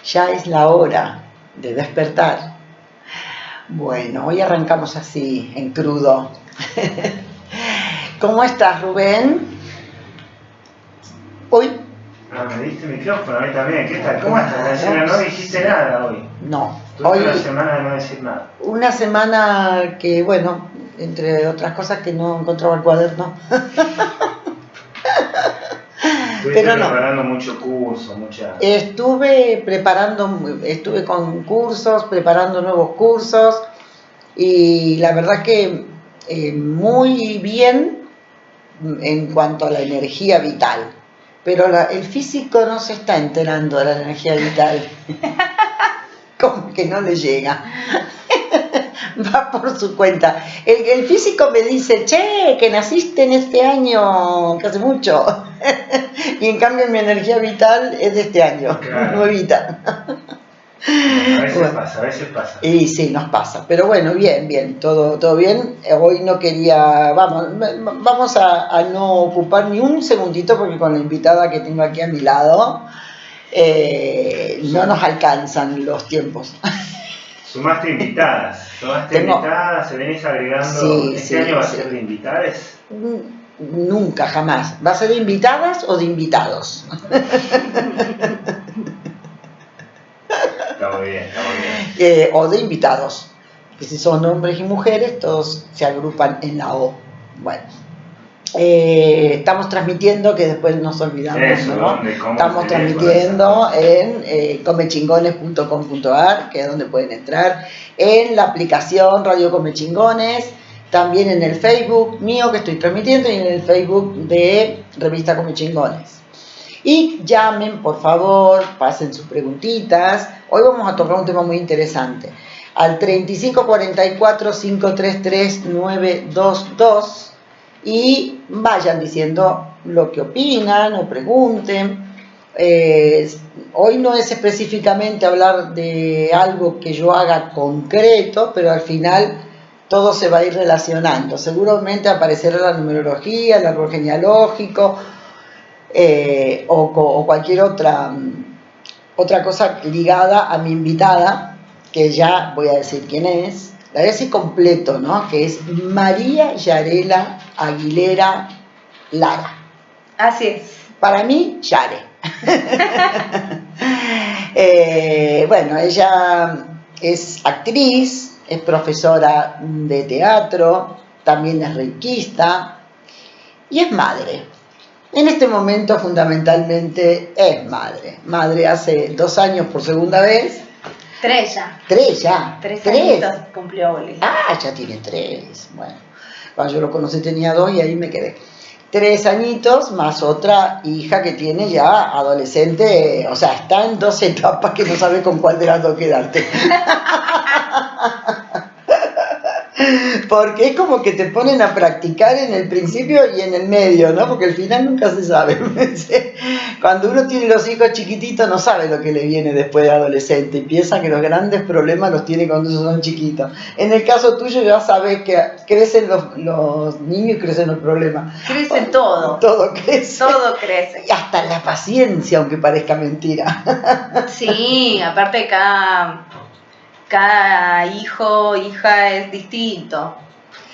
Ya es la hora de despertar. Bueno, hoy arrancamos así, en crudo. ¿Cómo estás, Rubén? Uy. Ah, me diste micrófono a mí también. ¿Qué tal? ¿Cómo estás? No dijiste nada hoy. No. Hoy una semana de no decir nada. Una semana que, bueno, entre otras cosas que no encontraba el cuaderno. Estuviste preparando mucho curso, Estuve con cursos, preparando nuevos cursos y la verdad que muy bien en cuanto a la energía vital, pero el físico no se está enterando de la energía vital, como que no le llega. Va por su cuenta. El físico me dice, che, que naciste en este año, que hace mucho. Y en cambio mi energía vital es de este año, claro. Nuevita. A veces pasa. Y sí, nos pasa. Pero bueno, bien, todo bien. Hoy no quería, vamos a no ocupar ni un segundito porque con la invitada que tengo aquí a mi lado, no nos alcanzan los tiempos. Sumaste invitadas, se venís agregando. Sí, ¿Este año va a ser de invitadas? Nunca, jamás. ¿Va a ser de invitadas o de invitados? Está muy bien. O de invitados. Que si son hombres y mujeres, todos se agrupan en la O. Bueno. Estamos transmitiendo, que después nos olvidamos, eso, ¿no? Estamos transmitiendo en comechingones.com.ar, que es donde pueden entrar, en la aplicación Radio Comechingones, también en el Facebook mío que estoy transmitiendo y en el Facebook de Revista Comechingones. Y llamen, por favor, pasen sus preguntitas. Hoy vamos a tocar un tema muy interesante. Al 3544 533 922 y vayan diciendo lo que opinan o pregunten. Hoy no es específicamente hablar de algo que yo haga concreto, pero al final todo se va a ir relacionando. Seguramente aparecerá la numerología, el árbol genealógico, o cualquier otra cosa ligada a mi invitada, que ya voy a decir quién es. La voy a decir completo, ¿no? Que es María Yarela Aguilera Lara. Así es. Para mí, Yare. Bueno, ella es actriz, es profesora de teatro, también es reikista y es madre. En este momento fundamentalmente es madre. Madre hace 2 años por segunda vez. 3 ya. 3 ya. 3 añitos cumplió Oli. Ah, ya tiene 3. Bueno, cuando yo lo conocí tenía 2 y ahí me quedé. 3 añitos más otra hija que tiene ya adolescente, o sea, está en 2 etapas que no sabe con cuál de las 2 quedarte. Porque es como que te ponen a practicar en el principio y en el medio, ¿no? Porque al final nunca se sabe. Cuando uno tiene los hijos chiquititos no sabe lo que le viene después de adolescente y piensa que los grandes problemas los tiene cuando ellos son chiquitos. En el caso tuyo ya sabes que crecen los niños y crecen los problemas. Crece todo. Todo crece. Todo crece. Y hasta la paciencia, aunque parezca mentira. Sí, aparte cada hijo, hija es distinto.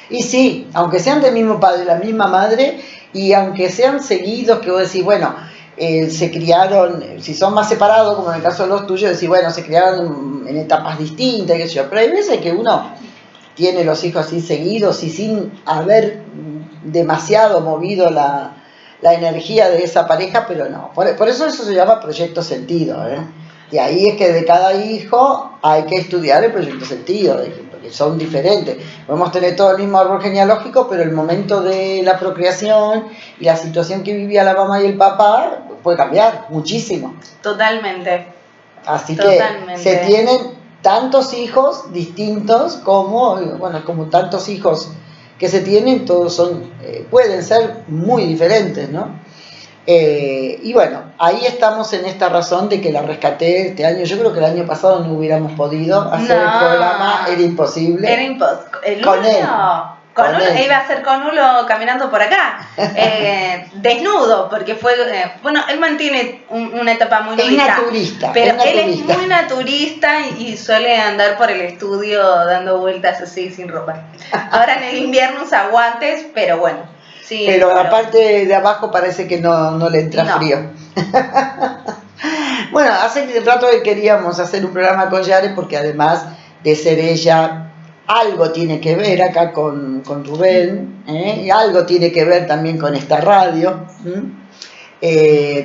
Y sí, aunque sean del mismo padre, la misma madre, y aunque sean seguidos, que vos decís, bueno, se criaron, si son más separados, como en el caso de los tuyos, decís, bueno, se criaron en etapas distintas, qué sé yo, pero hay veces que uno tiene los hijos así seguidos y sin haber demasiado movido la energía de esa pareja, pero no. Por eso se llama proyecto sentido, ¿eh? Y ahí es que de cada hijo hay que estudiar el proyecto sentido, porque son diferentes. Podemos tener todo el mismo árbol genealógico, pero el momento de la procreación y la situación que vivía la mamá y el papá puede cambiar muchísimo. Totalmente. Así que se tienen tantos hijos distintos como tantos hijos que se tienen, todos pueden ser muy diferentes, ¿no? Y bueno, ahí estamos en esta razón de que la rescaté este año. Yo creo que el año pasado no hubiéramos podido hacer el programa, era imposible. Era imposible. Con él. Iba a ser con Ulo caminando por acá, desnudo, porque fue, bueno, él mantiene una etapa muy nudista. Es naturista. Pero él es muy naturista y suele andar por el estudio dando vueltas así sin ropa. Ahora en el invierno usa guantes, pero bueno. Sí, pero la parte de abajo parece que no le entra frío. Bueno, hace rato que queríamos hacer un programa con Yare porque además de ser ella, algo tiene que ver acá con Rubén, y algo tiene que ver también con esta radio,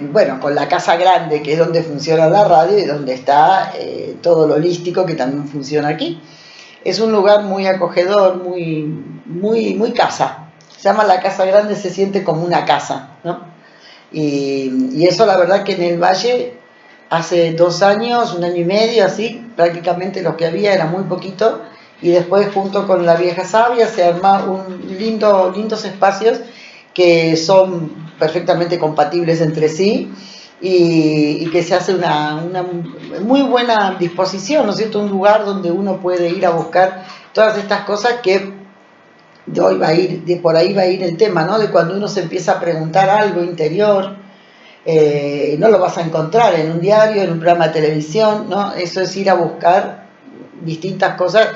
bueno, con la Casa Grande, que es donde funciona la radio y donde está todo lo holístico que también funciona aquí. Es un lugar muy acogedor, muy casa. Se llama la Casa Grande, se siente como una casa, ¿no? Y eso la verdad que en el Valle hace 2 años, 1 año y medio, así, prácticamente lo que había era muy poquito, y después junto con la Vieja Sabia se arma lindos espacios que son perfectamente compatibles entre sí y que se hace una muy buena disposición, ¿no es cierto? Un lugar donde uno puede ir a buscar todas estas cosas que por ahí va a ir el tema, ¿no? De cuando uno se empieza a preguntar algo interior, no lo vas a encontrar en un diario, en un programa de televisión, ¿no? Eso es ir a buscar distintas cosas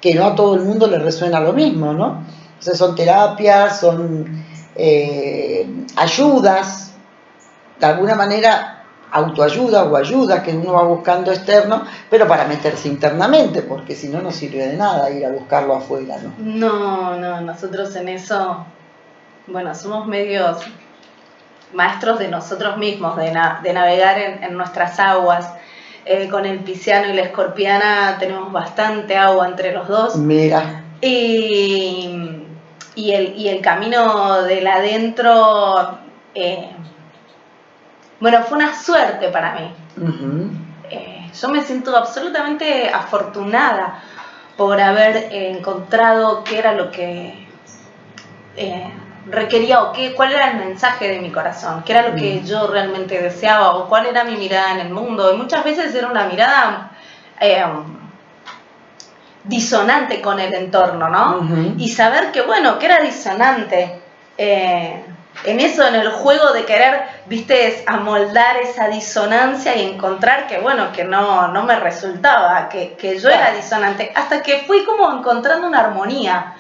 que no a todo el mundo le resuena lo mismo, ¿no? Entonces son terapias, son ayudas, de alguna manera autoayuda o ayuda que uno va buscando externo, pero para meterse internamente, porque si no, no sirve de nada ir a buscarlo afuera, ¿no? No, nosotros en eso, bueno, somos medios maestros de nosotros mismos, de navegar en nuestras aguas. Con el pisciano y la escorpiana tenemos bastante agua entre los dos. Mira. Y el camino del adentro, bueno, fue una suerte para mí. Yo me siento absolutamente afortunada por haber encontrado qué era lo que requería o cuál era el mensaje de mi corazón, qué era lo que yo realmente deseaba o cuál era mi mirada en el mundo. Y muchas veces era una mirada disonante con el entorno, ¿no? Y saber que, bueno, que era disonante. En eso, en el juego de querer, viste, amoldar esa disonancia y encontrar que, bueno, que no me resultaba, que yo era disonante, hasta que fui como encontrando una armonía.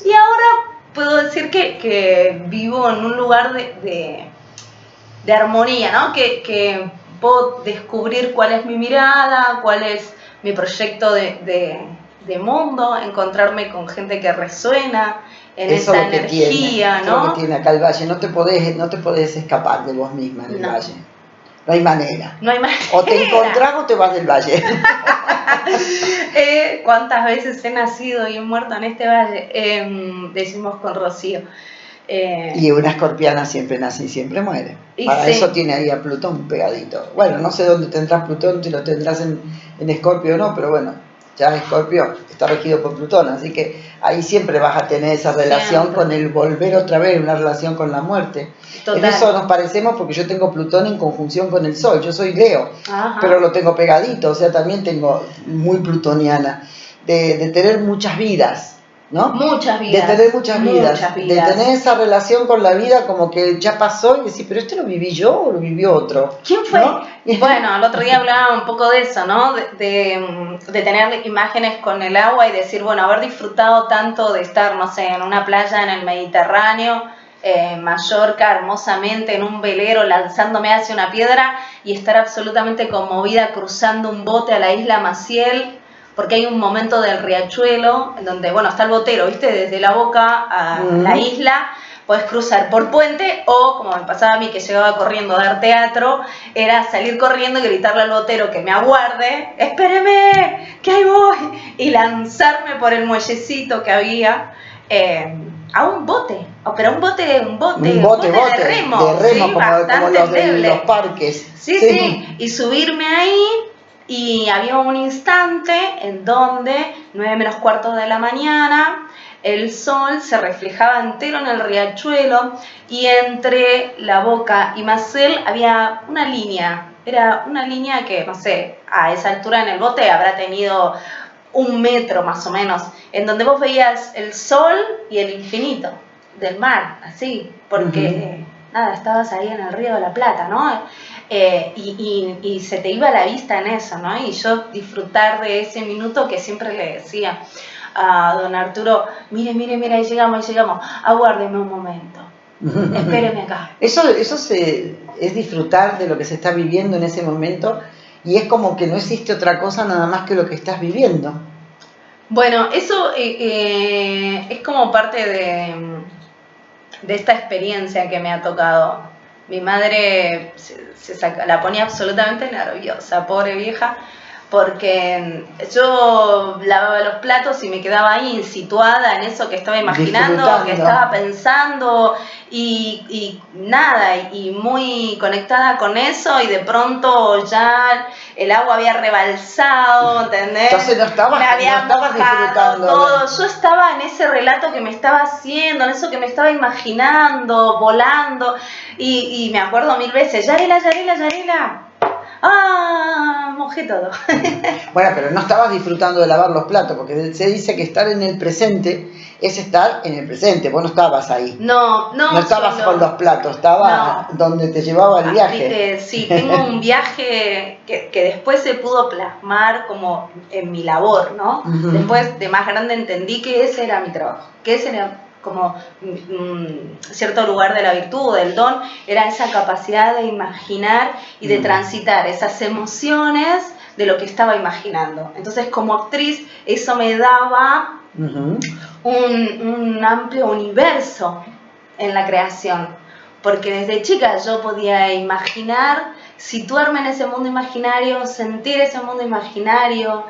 Y ahora puedo decir que vivo en un lugar de armonía, ¿no? Que puedo descubrir cuál es mi mirada, cuál es mi proyecto de mundo, encontrarme con gente que resuena en eso esa energía, tiene, ¿no? Eso es lo que tiene acá el Valle, no te podés escapar de vos misma en el Valle. No hay manera. No hay manera. O te encontrás o te vas del Valle. ¿Cuántas veces he nacido y he muerto en este valle? Decimos con Rocío. Y una escorpiana siempre nace y siempre muere. Para sí. eso tiene ahí a Plutón pegadito. Bueno, no sé dónde tendrás Plutón, si lo tendrás en Escorpio o no, pero bueno, ya Escorpio está regido por Plutón, así que ahí siempre vas a tener esa relación con el volver otra vez, una relación con la muerte. Total. En eso nos parecemos porque yo tengo Plutón en conjunción con el Sol, yo soy Leo, pero lo tengo pegadito, o sea, también tengo muy plutoniana, de tener muchas vidas. ¿No? Muchas vidas. De tener muchas vidas. De tener esa relación con la vida como que ya pasó y decir, pero ¿esto lo viví yo o lo vivió otro? ¿Quién fue? ¿No? Bueno, el otro día hablaba un poco de eso, ¿no? De tener imágenes con el agua y decir, bueno, haber disfrutado tanto de estar, no sé, en una playa en el Mediterráneo, Mallorca, hermosamente, en un velero lanzándome hacia una piedra y estar absolutamente conmovida cruzando un bote a la isla Maciel, porque hay un momento del riachuelo en donde, bueno, está el botero, ¿viste? Desde la Boca a la isla, puedes cruzar por puente o, como me pasaba a mí que llegaba corriendo a dar teatro, era salir corriendo y gritarle al botero que me aguarde, ¡espéreme, que ahí voy! Y lanzarme por el muellecito que había a un bote, pero un bote de remo, ¿sí? Como los de los parques. Sí, y subirme ahí. Y había un instante en donde, 9:45 de la mañana, el sol se reflejaba entero en el riachuelo y entre la Boca y Maciel había una línea. Era una línea que, no sé, a esa altura en el bote habrá tenido 1 metro más o menos, en donde vos veías el sol y el infinito del mar, así, porque nada, estabas ahí en el Río de la Plata, ¿no? Y se te iba la vista en eso, ¿no? Y yo disfrutar de ese minuto que siempre le decía a don Arturo, mire, ahí llegamos, aguárdeme un momento, espéreme acá. Eso es disfrutar de lo que se está viviendo en ese momento, y es como que no existe otra cosa nada más que lo que estás viviendo. Bueno, eso es como parte de esta experiencia que me ha tocado. Mi madre la ponía absolutamente nerviosa, pobre vieja, porque yo lavaba los platos y me quedaba ahí situada en eso que estaba imaginando, que estaba pensando y nada, y muy conectada con eso, y de pronto ya el agua había rebalsado, ¿entendés? Entonces no estabas disfrutando todo. Yo estaba en ese relato que me estaba haciendo, en eso que me estaba imaginando, volando, y me acuerdo 1000 veces, Yarela, mojé todo. Bueno, pero no estabas disfrutando de lavar los platos, porque se dice que estar en el presente es estar en el presente. Vos no estabas ahí. No estabas con los platos, estabas donde te llevaba el viaje. Sí, tengo un viaje que después se pudo plasmar como en mi labor, ¿no? Después de más grande entendí que ese era mi trabajo, que ese era como cierto lugar de la virtud, del don, era esa capacidad de imaginar y de transitar esas emociones de lo que estaba imaginando. Entonces, como actriz, eso me daba un amplio universo en la creación, porque desde chica yo podía imaginar, situarme en ese mundo imaginario, sentir ese mundo imaginario,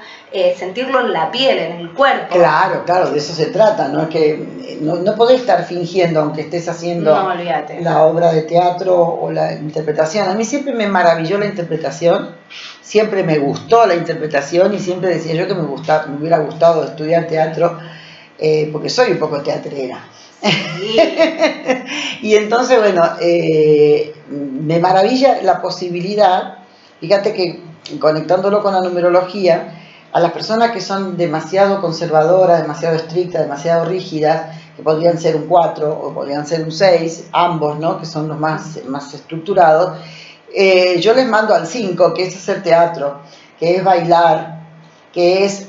sentirlo en la piel, en el cuerpo. Claro, de eso se trata, ¿no? Es que no podés estar fingiendo aunque estés haciendo la obra de teatro o la interpretación. A mí siempre me maravilló la interpretación, siempre me gustó la interpretación, y siempre decía yo que me hubiera gustado estudiar teatro, porque soy un poco teatrera. Sí. Y entonces, bueno, me maravilla la posibilidad, fíjate que conectándolo con la numerología, a las personas que son demasiado conservadoras, demasiado estrictas, demasiado rígidas, que podrían ser un 4 o podrían ser un 6, ambos, ¿no? Que son los más estructurados, yo les mando al 5, que es hacer teatro, que es bailar, que es,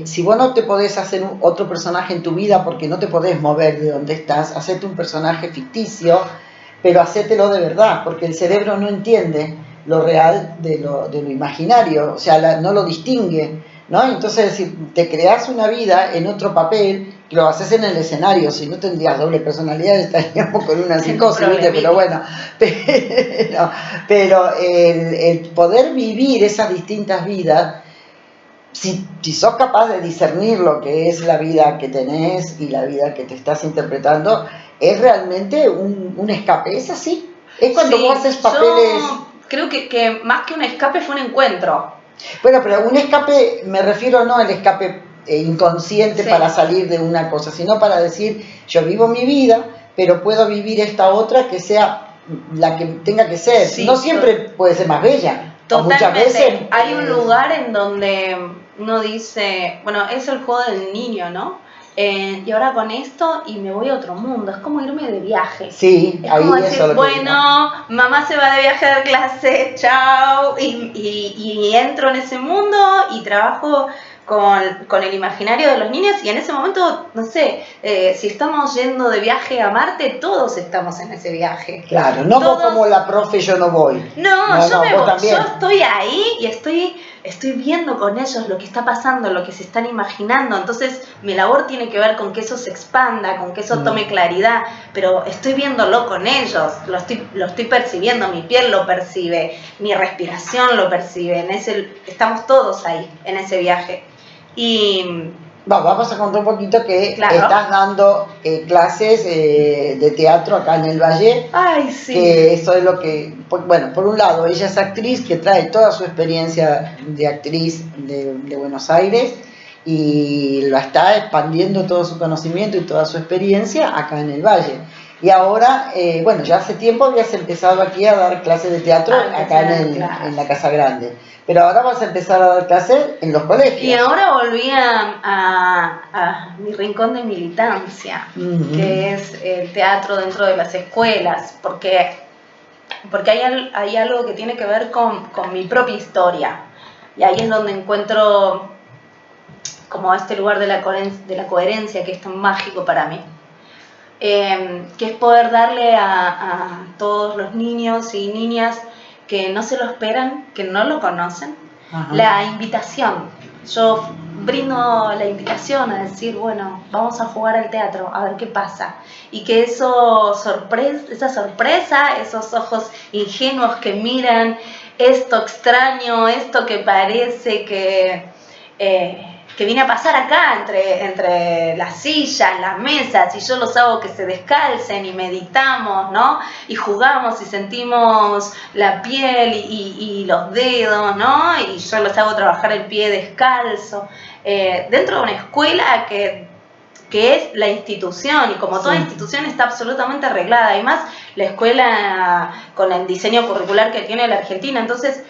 si vos no te podés hacer otro personaje en tu vida porque no te podés mover de donde estás, hacete un personaje ficticio, pero hacételo de verdad, porque el cerebro no entiende lo real de lo imaginario, o sea, no lo distingue, ¿no? Entonces, si te creás una vida en otro papel, lo haces en el escenario, si no tendrías doble personalidad, estaríamos con una psicosis, ¿viste? Pero bueno, pero el poder vivir esas distintas vidas, si sos capaz de discernir lo que es la vida que tenés y la vida que te estás interpretando, es realmente un escape, es así. Es cuando vos haces papeles... Yo creo que más que un escape fue un encuentro. Bueno, pero un escape, me refiero no al escape inconsciente para salir de una cosa, sino para decir, yo vivo mi vida, pero puedo vivir esta otra que sea la que tenga que ser. No siempre puede ser más bella. Totalmente. Muchas veces hay un lugar en donde uno dice, bueno, es el juego del niño, ¿no? Y ahora con esto y me voy a otro mundo, es como irme de viaje. Sí, es ahí como decir, eso lo bueno, mamá se va de viaje a dar clase, chao, y entro en ese mundo y trabajo con el imaginario de los niños, y en ese momento, no sé, si estamos yendo de viaje a Marte, todos estamos en ese viaje. Claro, no todos... vos como la profe, yo no voy. No, yo me voy, yo estoy ahí y estoy viendo con ellos lo que está pasando, lo que se están imaginando, entonces mi labor tiene que ver con que eso se expanda, con que eso tome claridad, pero estoy viéndolo con ellos, lo estoy percibiendo, mi piel lo percibe, mi respiración lo percibe, estamos todos ahí, en ese viaje. Y vamos a contar un poquito que estás dando clases de teatro acá en el Valle. Ay, sí. Que eso es lo que, bueno, por un lado, ella es actriz que trae toda su experiencia de actriz de Buenos Aires y la está expandiendo todo su conocimiento y toda su experiencia acá en el Valle. Y ahora, bueno, ya hace tiempo habías empezado aquí a dar clases de teatro acá en la Casa Grande. Pero ahora vas a empezar a dar clases en los colegios. Y ahora volví a mi rincón de militancia, que es el teatro dentro de las escuelas, porque hay algo que tiene que ver con mi propia historia. Y ahí es donde encuentro como este lugar de la coherencia que es tan mágico para mí. Que es poder darle a todos los niños y niñas que no se lo esperan, que no lo conocen, la invitación. Yo brindo la invitación a decir, bueno, vamos a jugar al teatro, a ver qué pasa. Y que esa sorpresa, esos ojos ingenuos que miran esto extraño, esto que parece que viene a pasar acá entre las sillas, las mesas, y yo los hago que se descalcen y meditamos, ¿no? Y jugamos y sentimos la piel y los dedos, ¿no? Y yo los hago trabajar el pie descalzo. Dentro de una escuela que es la institución, y como toda institución está absolutamente arreglada, además la escuela con el diseño curricular que tiene la Argentina, entonces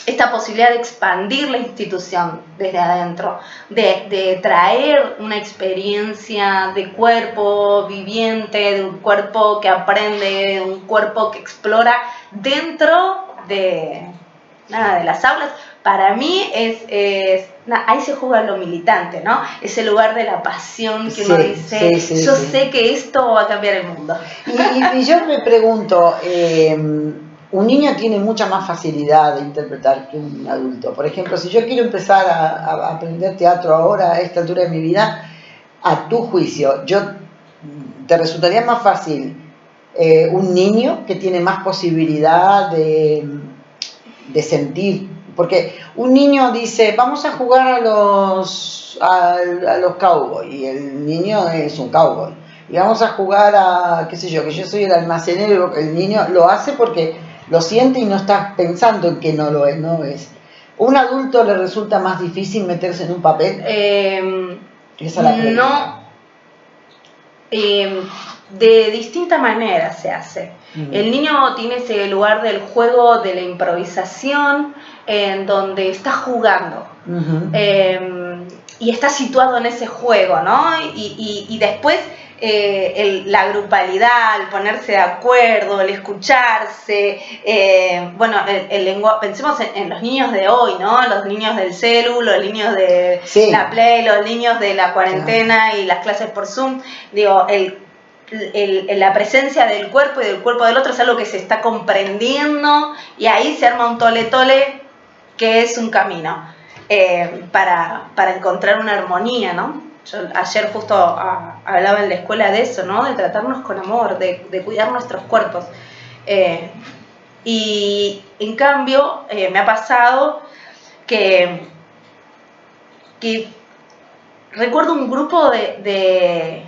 esta posibilidad de expandir la institución desde adentro, de traer una experiencia de cuerpo viviente, de un cuerpo que aprende, de un cuerpo que explora dentro de las aulas. Para mí ahí se juega lo militante, ¿no? Ese lugar de la pasión que uno dice, yo sé que esto va a cambiar el mundo. Y yo me pregunto, un niño tiene mucha más facilidad de interpretar que un adulto. Por ejemplo, si yo quiero empezar a aprender teatro ahora, a esta altura de mi vida, a tu juicio, ¿te resultaría más fácil un niño que tiene más posibilidad de sentir? Porque un niño dice, vamos a jugar a los cowboys, y el niño es un cowboy. Y vamos a jugar a, qué sé yo, que yo soy el almacenero, el niño lo hace porque lo siente y no está pensando en que no lo es, no es. ¿Un adulto le resulta más difícil meterse en un papel? Esa es la pregunta. No. De distinta manera se hace. El niño tiene ese lugar del juego, de la improvisación, en donde está jugando. Y está situado en ese juego, ¿no? Y después la grupalidad, el ponerse de acuerdo, el escucharse, el lenguaje, pensemos en los niños de hoy, ¿no? Los niños del celu, los niños de la Play, los niños de la cuarentena y las clases por Zoom. Digo, la presencia del cuerpo y del cuerpo del otro es algo que se está comprendiendo, y ahí se arma un tole-tole que es un camino para encontrar una armonía, ¿no? Yo ayer justo hablaba en la escuela de eso, ¿no? De tratarnos con amor, de cuidar nuestros cuerpos. Y en cambio me ha pasado que recuerdo un grupo de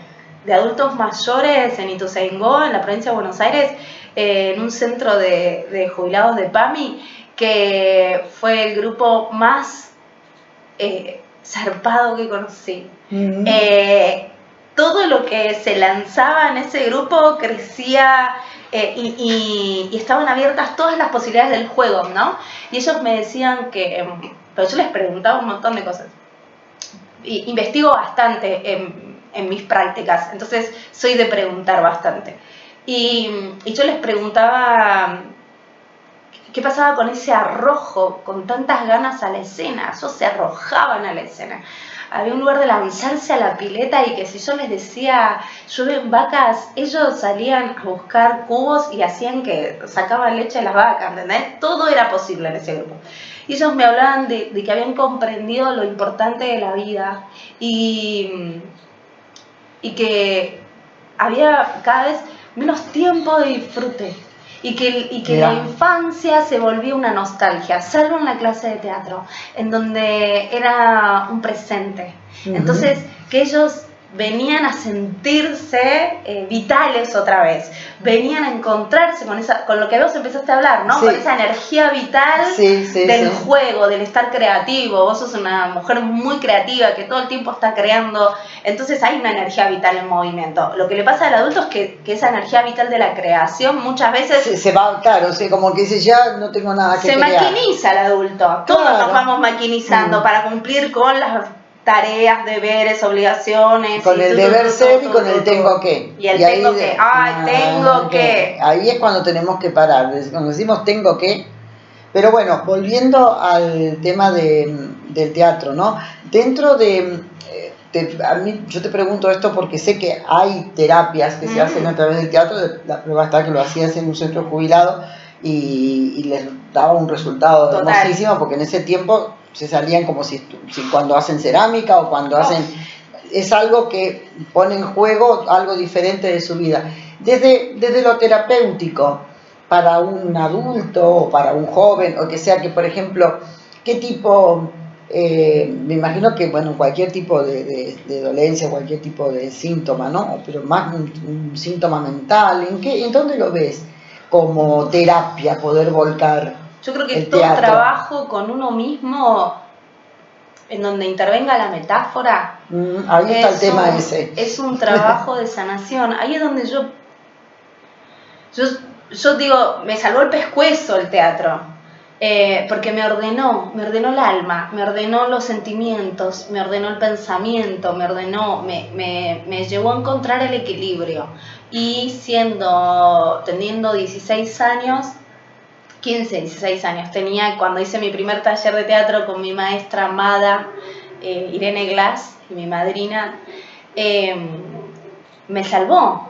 adultos mayores en Ituzaingó, en la provincia de Buenos Aires, en un centro de jubilados de PAMI, que fue el grupo más zarpado que conocí. Todo lo que se lanzaba en ese grupo crecía y estaban abiertas todas las posibilidades del juego, ¿no? Y ellos me decían pero yo les preguntaba un montón de cosas. Investigo bastante en mis prácticas, entonces soy de preguntar bastante. Y yo les preguntaba qué pasaba con ese arrojo, con tantas ganas a la escena. Ellos se arrojaban a la escena. Había un lugar de lanzarse a la pileta, y que si yo les decía llueven vacas, ellos salían a buscar cubos y hacían que sacaban leche de las vacas, ¿entendés? Todo era posible en ese grupo. Y ellos me hablaban de que habían comprendido lo importante de la vida y que había cada vez menos tiempo de disfrute. Y que la infancia se volvía una nostalgia, salvo en la clase de teatro, en donde era un presente. Entonces, que ellos venían a sentirse vitales otra vez, venían a encontrarse con lo que vos empezaste a hablar, ¿no? Sí. Con esa energía vital del sí. juego, del estar creativo. Vos sos una mujer muy creativa que todo el tiempo está creando, entonces hay una energía vital en movimiento. Lo que le pasa al adulto es que esa energía vital de la creación muchas veces se va, claro, como que dice, ya no tengo nada que se crear. maquiniza el adulto. Todos Claro. nos vamos maquinizando para cumplir con las tareas, deberes, obligaciones. Con el deber ser y con el tengo que. Y el tengo que. Tengo que. Ahí es cuando tenemos que parar. Cuando decimos tengo que. Pero bueno, volviendo al tema del teatro, ¿no? Dentro a mí, yo te pregunto esto porque sé que hay terapias que se hacen a través del teatro. La prueba está que lo hacías en un centro jubilado y les daba un resultado hermosísimo, porque en ese tiempo se salían como si cuando hacen cerámica o cuando hacen... Es algo que pone en juego algo diferente de su vida. Desde lo terapéutico, para un adulto o para un joven, o que sea que, por ejemplo, ¿qué tipo... me imagino que, bueno, cualquier tipo de dolencia, cualquier tipo de síntoma, ¿no? Pero más un síntoma mental, ¿en dónde lo ves como terapia, poder volcar? Yo creo que todo trabajo con uno mismo, en donde intervenga la metáfora, ahí está el tema ese. Es un trabajo de sanación. Ahí es donde yo digo, me salvó el pescuezo el teatro, porque me ordenó el alma, me ordenó los sentimientos, me ordenó el pensamiento, me llevó a encontrar el equilibrio. Y teniendo 16 años, 15, 16 años tenía cuando hice mi primer taller de teatro con mi maestra amada, Irene Glass, y mi madrina, me salvó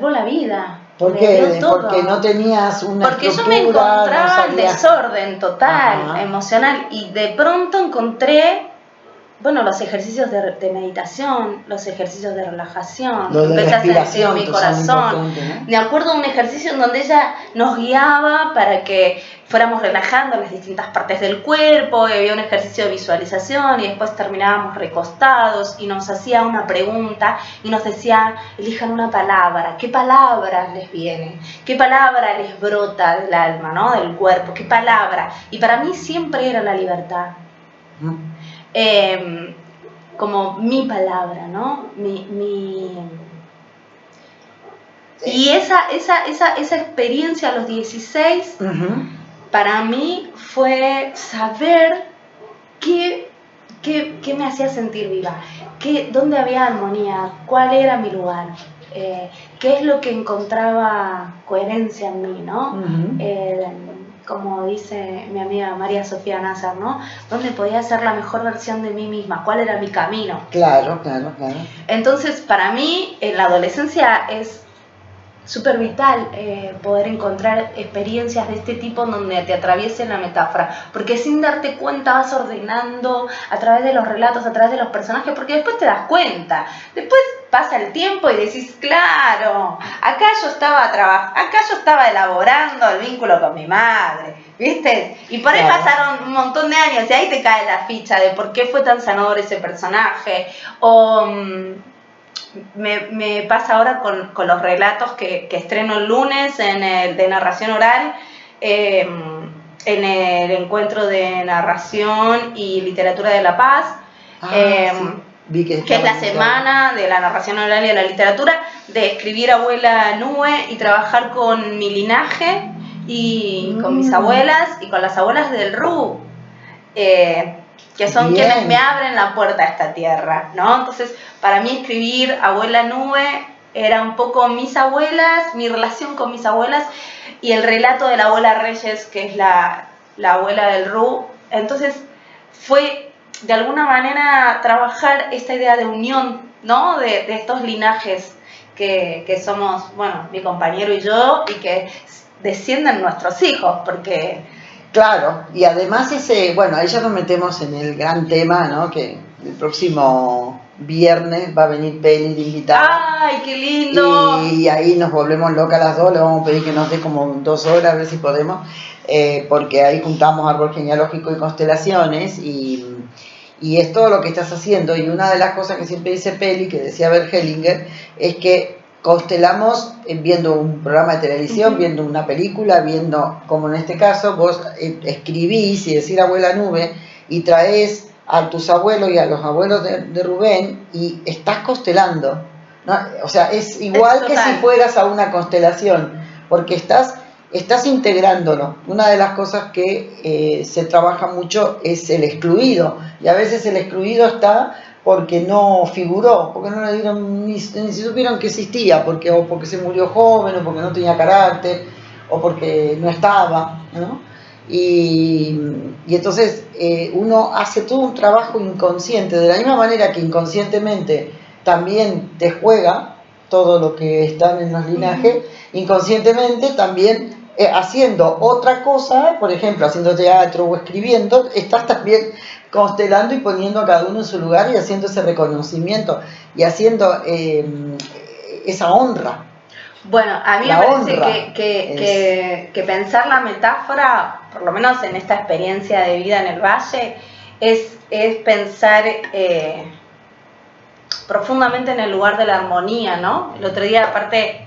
la vida. ¿Por qué? Porque no tenías una Porque estructura, yo me encontraba en no desorden total, emocional, y de pronto encontré, los ejercicios de meditación, los ejercicios de relajación, empecé a sentir mi corazón. ¿No? Me acuerdo de un ejercicio en donde ella nos guiaba para que fuéramos relajando las distintas partes del cuerpo, y había un ejercicio de visualización y después terminábamos recostados y nos hacía una pregunta y nos decía, elijan una palabra, ¿qué palabra les viene? ¿Qué palabra les brota del alma, ¿no? Del cuerpo? ¿Qué palabra? Y para mí siempre era la libertad. Como mi palabra, ¿no? Y esa experiencia a los 16 para mí fue saber qué me hacía sentir viva, dónde había armonía, cuál era mi lugar, qué es lo que encontraba coherencia en mí, ¿no? Como dice mi amiga María Sofía Nazar, ¿no? ¿Dónde podía ser la mejor versión de mí misma? ¿Cuál era mi camino? Claro. Entonces, para mí, en la adolescencia es súper vital poder encontrar experiencias de este tipo en donde te atraviese la metáfora, porque sin darte cuenta vas ordenando a través de los relatos, a través de los personajes, porque después te das cuenta, después pasa el tiempo y decís, claro, acá yo estaba elaborando el vínculo con mi madre, ¿viste? Y por ahí pasaron un montón de años y ahí te cae la ficha de por qué fue tan sanador ese personaje, o... Me pasa ahora con los relatos que estreno el lunes de narración oral, en el encuentro de narración y literatura de La Paz, que es la semana de la narración oral y de la literatura, de escribir Abuela Nube y trabajar con mi linaje y con mis abuelas y con las abuelas del RU. Que son quienes me abren la puerta a esta tierra, ¿no? Entonces, para mí escribir Abuela Nube era un poco mis abuelas, mi relación con mis abuelas, y el relato de la abuela Reyes, que es la abuela del RU. Entonces, fue de alguna manera trabajar esta idea de unión, ¿no? De estos linajes que somos, mi compañero y yo, y que descienden nuestros hijos, porque... Claro, y además ahí ya nos metemos en el gran tema, ¿no? Que el próximo viernes va a venir Peli de invitada. ¡Ay, qué lindo! Y ahí nos volvemos locas las dos, le vamos a pedir que nos dé como 2 horas, a ver si podemos, porque ahí juntamos árbol genealógico y constelaciones, y es todo lo que estás haciendo. Y una de las cosas que siempre dice Peli, que decía Bert Hellinger, es que constelamos viendo un programa de televisión, viendo una película, viendo, como en este caso, vos escribís y decís abuela nube y traes a tus abuelos y a los abuelos de Rubén y estás constelando, ¿no? O sea, es igual que si fueras a una constelación, porque estás integrándolo. Una de las cosas que se trabaja mucho es el excluido, y a veces el excluido está porque no figuró, porque no le dieron, ni supieron que existía, o porque se murió joven, o porque no tenía carácter, o porque no estaba, ¿no? Y entonces uno hace todo un trabajo inconsciente, de la misma manera que inconscientemente también te juega todo lo que están en los linajes, inconscientemente también haciendo otra cosa, por ejemplo, haciendo teatro o escribiendo, estás también constelando y poniendo a cada uno en su lugar y haciendo ese reconocimiento y haciendo esa honra. Bueno, a mí me parece que pensar la metáfora, por lo menos en esta experiencia de vida en el Valle, es pensar profundamente en el lugar de la armonía, ¿no? El otro día, aparte,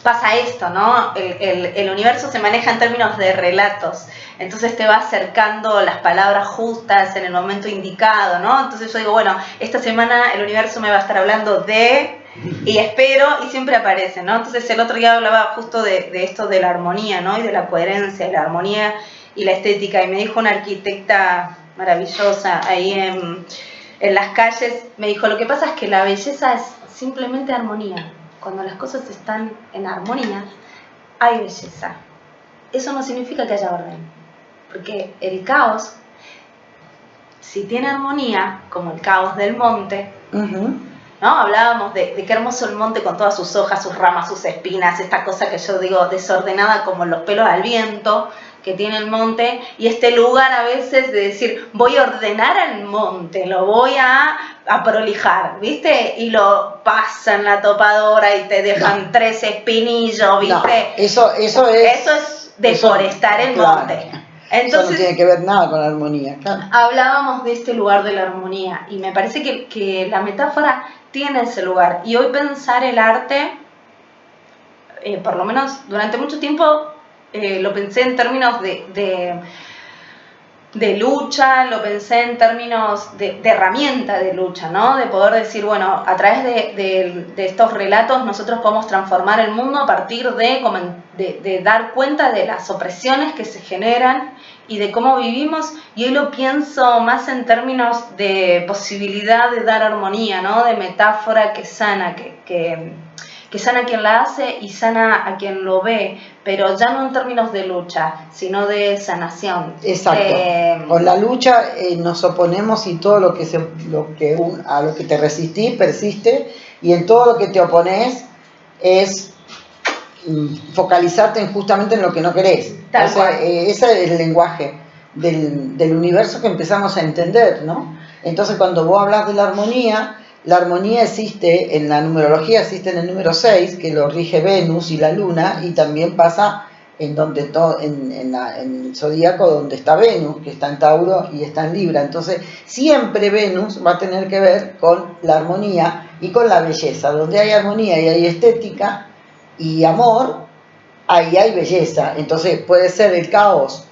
pasa esto, ¿no? El universo se maneja en términos de relatos, entonces te va acercando las palabras justas en el momento indicado, ¿no? Entonces yo digo, bueno, esta semana el universo me va a estar hablando de, y espero, y siempre aparece, ¿no? Entonces el otro día hablaba justo de esto de la armonía, ¿no? Y de la coherencia, de la armonía y la estética, y me dijo una arquitecta maravillosa ahí en las calles, me dijo, lo que pasa es que la belleza es simplemente armonía. Cuando las cosas están en armonía, hay belleza. Eso no significa que haya orden, porque el caos, si tiene armonía, como el caos del monte, ¿no? Hablábamos de qué hermoso el monte con todas sus hojas, sus ramas, sus espinas, esta cosa que yo digo desordenada como los pelos al viento que tiene el monte, y este lugar a veces de decir, voy a ordenar el monte, lo voy a prolijar, ¿viste? Y lo pasan la topadora y te dejan 3 espinillos, ¿viste? No, eso es deforestar el monte. Entonces, eso no tiene que ver nada con la armonía, claro. Hablábamos de este lugar de la armonía, y me parece que la metáfora tiene ese lugar, y hoy pensar el arte, por lo menos durante mucho tiempo, lo pensé en términos de lucha, lo pensé en términos de herramienta de lucha, ¿no? De poder decir, bueno, a través de estos relatos nosotros podemos transformar el mundo a partir de dar cuenta de las opresiones que se generan y de cómo vivimos, y hoy lo pienso más en términos de posibilidad de dar armonía, ¿no? De metáfora que sana, que sana a quien la hace y sana a quien lo ve, pero ya no en términos de lucha, sino de sanación. Exacto. Con la lucha nos oponemos, y todo a lo que te resistís persiste, y en todo lo que te opones es focalizarte justamente en lo que no querés. Tal cual. Ese es el lenguaje del universo que empezamos a entender, ¿no? Entonces, cuando vos hablas de la armonía existe en la numerología, existe en el número 6, que lo rige Venus y la Luna, y también pasa en el zodíaco donde está Venus, que está en Tauro y está en Libra. Entonces, siempre Venus va a tener que ver con la armonía y con la belleza. Donde hay armonía y hay estética y amor, ahí hay belleza. Entonces, puede ser el caos,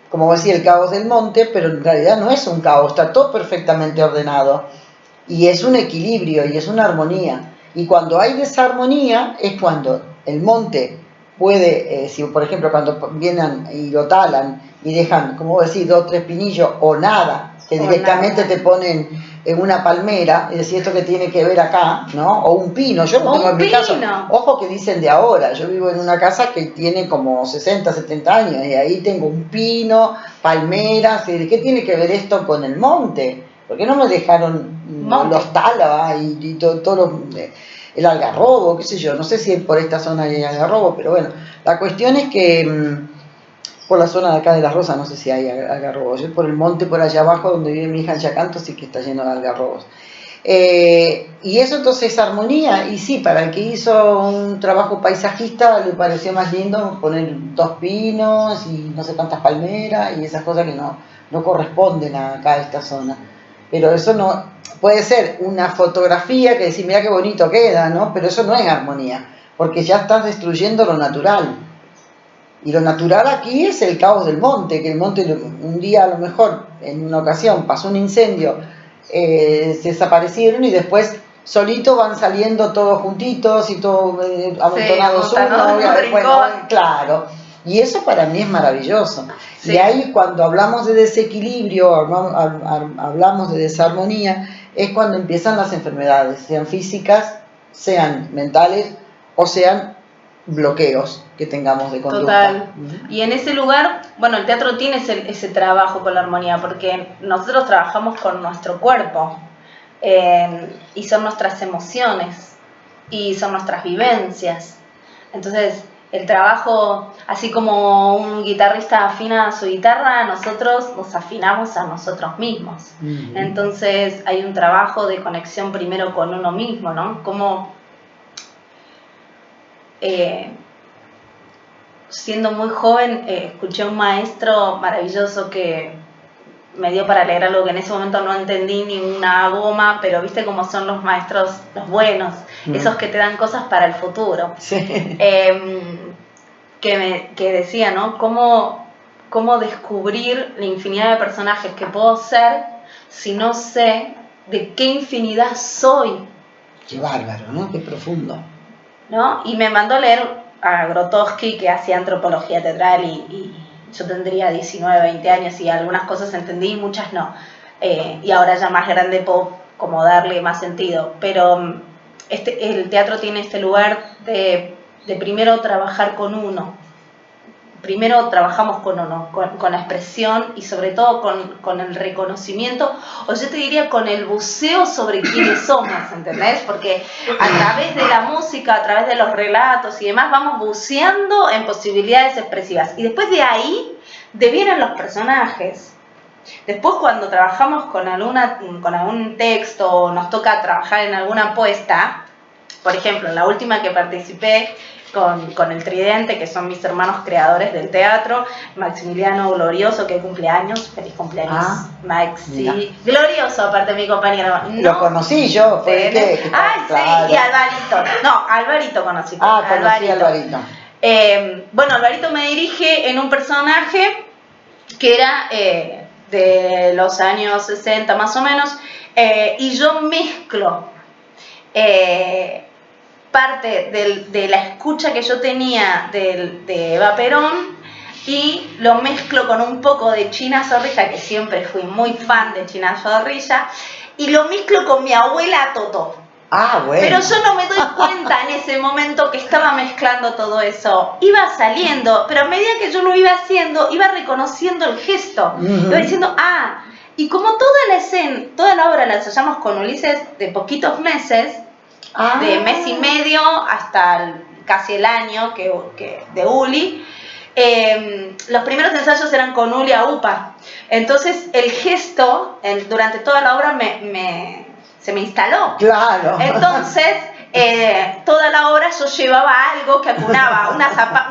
como decía, el caos del monte, pero en realidad no es un caos, está todo perfectamente ordenado. Y es un equilibrio y es una armonía. Y cuando hay desarmonía es cuando el monte puede, si por ejemplo cuando vienen y lo talan y dejan, como decir, 2 o 3 pinillos o nada, que directamente te ponen en una palmera, y decir, esto que tiene que ver acá, ¿no? O un pino, yo lo tengo en mi casa. Ojo que dicen de ahora, yo vivo en una casa que tiene como 60, 70 años, y ahí tengo un pino, palmeras, y ¿qué tiene que ver esto con el monte? ¿Por qué no me dejaron los talas y todo el algarrobo, qué sé yo? No sé si por esta zona hay algarrobo, pero bueno, la cuestión es que por la zona de acá de Las Rosas no sé si hay algarrobos. Yo por el monte por allá abajo donde vive mi hija en Yacanto sí que está lleno de algarrobos. Y eso entonces es armonía, y sí, para el que hizo un trabajo paisajista le pareció más lindo poner 2 pinos y no sé cuántas palmeras y esas cosas que no corresponden acá a esta zona. Pero eso no, puede ser una fotografía que decís, mira qué bonito queda, ¿no? Pero eso no es armonía, porque ya estás destruyendo lo natural. Y lo natural aquí es el caos del monte, que el monte un día a lo mejor, en una ocasión, pasó un incendio, se desaparecieron y después solito van saliendo todos juntitos y todos amontonados bueno, claro. Y eso para mí es maravilloso. Sí. Y ahí cuando hablamos de desequilibrio, hablamos de desarmonía, es cuando empiezan las enfermedades, sean físicas, sean mentales o sean bloqueos que tengamos de conducta. Total. Y en ese lugar, bueno, el teatro tiene ese trabajo con la armonía, porque nosotros trabajamos con nuestro cuerpo, y son nuestras emociones, y son nuestras vivencias. Entonces, el trabajo, así como un guitarrista afina a su guitarra, nosotros nos afinamos a nosotros mismos. Entonces, hay un trabajo de conexión primero con uno mismo, ¿no? Como siendo muy joven, escuché a un maestro maravilloso que me dio para leer algo que en ese momento no entendí ni una goma, pero viste cómo son los maestros, los buenos, esos que te dan cosas para el futuro. Sí. Que decía, ¿no? Cómo descubrir la infinidad de personajes que puedo ser si no sé de qué infinidad soy. Qué bárbaro, ¿no? Qué profundo. ¿No? Y me mandó a leer a Grotowski, que hacía antropología teatral, y yo tendría 19, 20 años y algunas cosas entendí y muchas no. Y ahora ya más grande puedo como darle más sentido. Pero el teatro tiene este lugar de primero trabajar con uno. Primero trabajamos con uno, con la expresión y sobre todo con el reconocimiento, o yo te diría con el buceo sobre quiénes somos, ¿entendés? Porque a través de la música, a través de los relatos y demás, vamos buceando en posibilidades expresivas. Y después de ahí devienen los personajes. Después cuando trabajamos con algún texto o nos toca trabajar en alguna apuesta, por ejemplo, en la última que participé, con el Tridente, que son mis hermanos creadores del teatro, Maximiliano Glorioso, que cumple años, feliz cumpleaños, Maxi, glorioso, aparte mi compañero. No, lo conocí yo, fue sí, y Alvarito, Alvarito conocí. Conocí a Alvarito. Bueno, Alvarito me dirige en un personaje que era de los años 60 más o menos, y yo mezclo parte de la escucha que yo tenía de Eva Perón y lo mezclo con un poco de China Zorrilla, que siempre fui muy fan de China Zorrilla, y lo mezclo con mi abuela Totó. Bueno. Pero yo no me doy cuenta en ese momento que estaba mezclando todo eso. Iba saliendo, pero a medida que yo lo iba haciendo, iba reconociendo el gesto. Iba diciendo, y como toda la obra la ensayamos con Ulises de poquitos meses, de mes y medio hasta casi el año que de Uli, los primeros ensayos eran con Uli a UPA. Entonces el gesto durante toda la obra se me instaló. Claro. Entonces toda la obra yo llevaba algo que acunaba,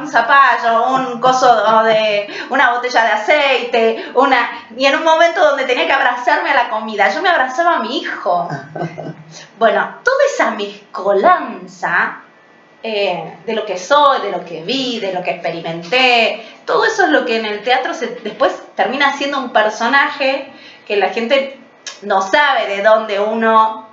un zapallo, un coso de una botella de aceite, y en un momento donde tenía que abrazarme a la comida, yo me abrazaba a mi hijo. Bueno, toda esa mezcolanza de lo que soy, de lo que vi, de lo que experimenté, todo eso es lo que en el teatro después termina siendo un personaje que la gente no sabe de dónde uno...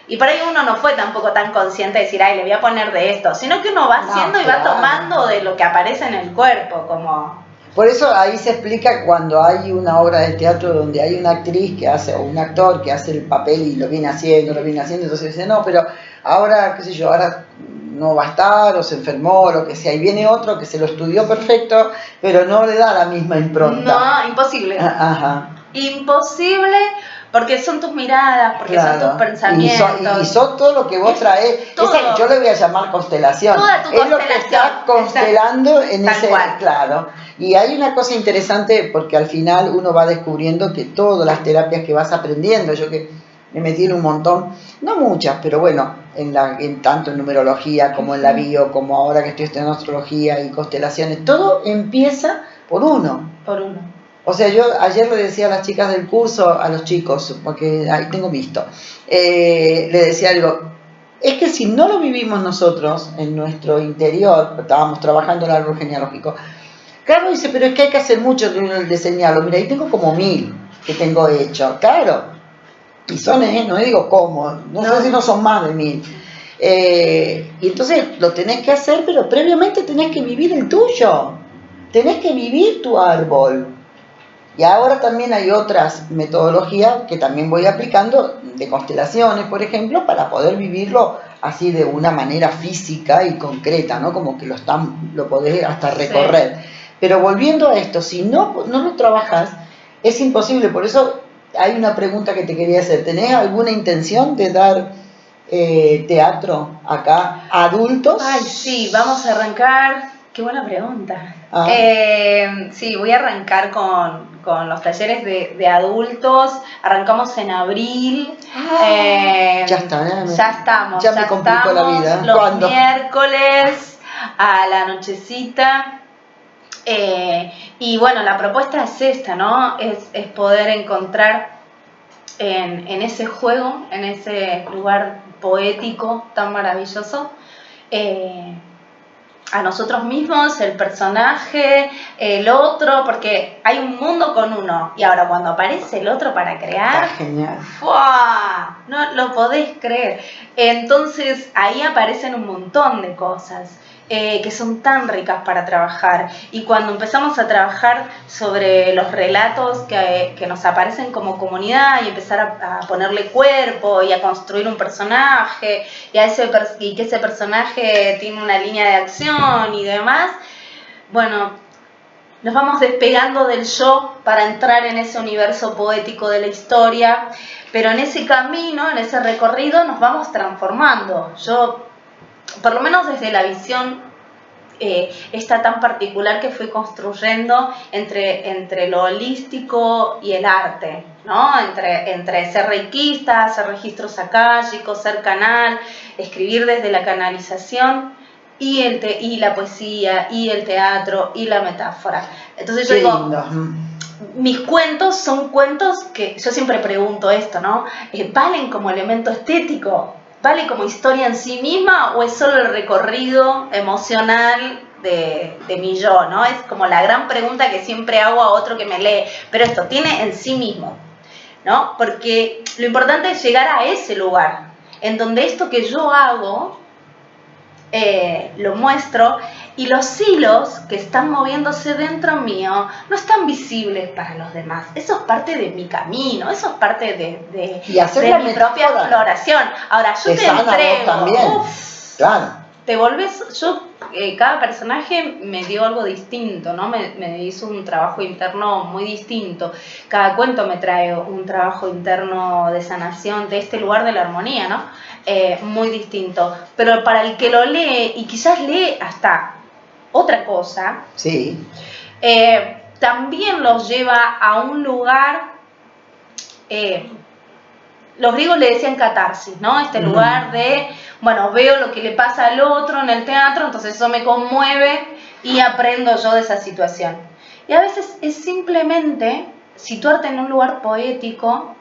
Y por ahí uno no fue tampoco tan consciente de decir, le voy a poner de esto, sino que uno va haciendo y va tomando de lo que aparece en el cuerpo, como... Por eso ahí se explica cuando hay una obra de teatro donde hay una actriz que hace, o un actor que hace el papel y lo viene haciendo, entonces dice, no, pero ahora, qué sé yo, ahora no va a estar, o se enfermó, o lo que sea, y viene otro que se lo estudió perfecto, pero no le da la misma impronta. No, imposible. Imposible, porque son tus miradas, porque son tus pensamientos. Y son todo lo que vos traes. Yo le voy a llamar constelación. Toda tu es lo que está constelando en ese... Claro. Y hay una cosa interesante, porque al final uno va descubriendo que todas las terapias que vas aprendiendo, yo que me metí en un montón, no muchas, pero bueno, tanto en numerología como en la bio, como ahora que estoy estudiando astrología y constelaciones, todo empieza por uno. O sea, yo ayer le decía a las chicas del curso, a los chicos, porque ahí tengo visto, le decía algo, es que si no lo vivimos nosotros en nuestro interior, estábamos trabajando el árbol genealógico, claro, dice, pero es que hay que hacer mucho el diseñarlo, mira, ahí tengo como 1000 que tengo hecho, claro, y son, no digo cómo, no sé si no son más de 1000. Y entonces lo tenés que hacer, pero previamente tenés que vivir el tuyo, tenés que vivir tu árbol. Y ahora también hay otras metodologías que también voy aplicando, de constelaciones, por ejemplo, para poder vivirlo así de una manera física y concreta, ¿no? Como que lo podés hasta recorrer. Sí. Pero volviendo a esto, si no lo trabajas, es imposible. Por eso hay una pregunta que te quería hacer. ¿Tenés alguna intención de dar teatro acá a adultos? Ay, sí, vamos a arrancar. Qué buena pregunta. Sí, voy a arrancar con los talleres de adultos. Arrancamos en abril. Ya está, ya estamos. Ya me complicó la vida. Los ¿Cuándo? Miércoles a la nochecita. Y bueno, la propuesta es esta, ¿no? Es poder encontrar en ese juego, en ese lugar poético tan maravilloso, a nosotros mismos, el personaje, el otro, porque hay un mundo con uno, y ahora cuando aparece el otro para crear, está genial. ¡fua! No lo podés creer. Entonces ahí aparecen un montón de cosas que son tan ricas para trabajar, y cuando empezamos a trabajar sobre los relatos que nos aparecen como comunidad y empezar a ponerle cuerpo y a construir un personaje y que ese personaje tiene una línea de acción y demás, bueno, nos vamos despegando del yo para entrar en ese universo poético de la historia, pero en ese camino, en ese recorrido nos vamos transformando. Yo, por lo menos desde la visión esta tan particular que fui construyendo entre lo holístico y el arte, ¿no? Entre ser reikista, hacer registros akáshicos, ser canal, escribir desde la canalización y la poesía y el teatro y la metáfora. Entonces yo digo, mis cuentos son cuentos que yo siempre pregunto esto, ¿no? ¿Valen como elemento estético? ¿Vale como historia en sí misma o es solo el recorrido emocional de mi yo, ¿no? Es como la gran pregunta que siempre hago a otro que me lee. Pero esto tiene en sí mismo, ¿no? Porque lo importante es llegar a ese lugar en donde esto que yo hago lo muestro, y los hilos que están moviéndose dentro mío no están visibles para los demás. Eso es parte de mi camino, eso es parte de mi propia exploración. Ahora, yo te entrego, también. Claro. Te volvés, cada personaje me dio algo distinto, ¿no? Me hizo un trabajo interno muy distinto. Cada cuento me trae un trabajo interno de sanación, de este lugar de la armonía, ¿no? Muy distinto. Pero para el que lo lee, y quizás lee hasta otra cosa, sí, también los lleva a un lugar, los griegos le decían catarsis, ¿no? Este lugar de, bueno, veo lo que le pasa al otro en el teatro, entonces eso me conmueve y aprendo yo de esa situación. Y a veces es simplemente situarte en un lugar poético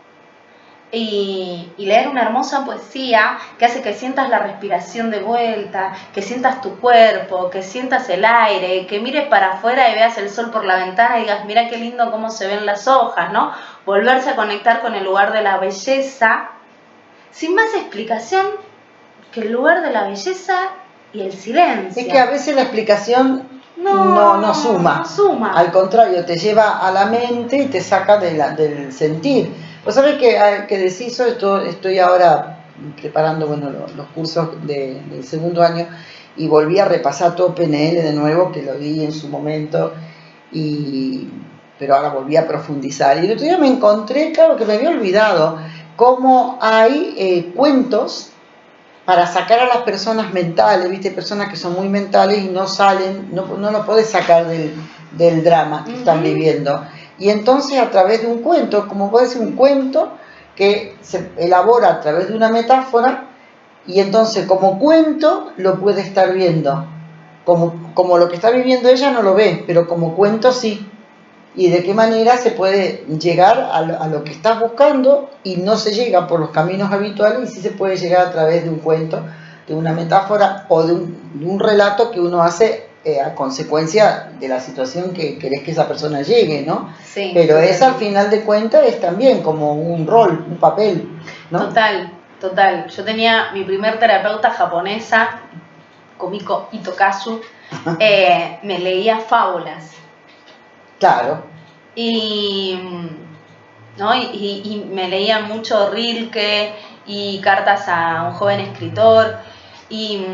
y leer una hermosa poesía que hace que sientas la respiración de vuelta, que sientas tu cuerpo, que sientas el aire, que mires para afuera y veas el sol por la ventana y digas, mira qué lindo cómo se ven las hojas, ¿no? Volverse a conectar con el lugar de la belleza, sin más explicación que el lugar de la belleza y el silencio. Es que a veces la explicación no suma. No suma. Al contrario, te lleva a la mente y te saca del sentir. Pues sabés que decís eso, estoy ahora preparando los cursos del segundo año y volví a repasar todo PNL de nuevo, que lo di en su momento, pero ahora volví a profundizar. Y el otro día me encontré, claro que me había olvidado, cómo hay cuentos para sacar a las personas mentales, ¿viste? Personas que son muy mentales y no salen, no lo podés sacar del drama que están viviendo. Y entonces a través de un cuento, como puede ser un cuento que se elabora a través de una metáfora, y entonces como cuento lo puede estar viendo. Como lo que está viviendo ella no lo ve, pero como cuento sí. y de qué manera se puede llegar a lo que estás buscando, y no se llega por los caminos habituales, y sí se puede llegar a través de un cuento, de una metáfora o de un relato que uno hace a consecuencia de la situación que querés que esa persona llegue, ¿no? Sí, pero total. es, al final de cuentas, es también como un rol, un papel, ¿no? Total. Yo tenía mi primer terapeuta japonesa, Komiko Itokazu, me leía fábulas. Claro. Y, ¿no? y me leía mucho Rilke y cartas a un joven escritor. Y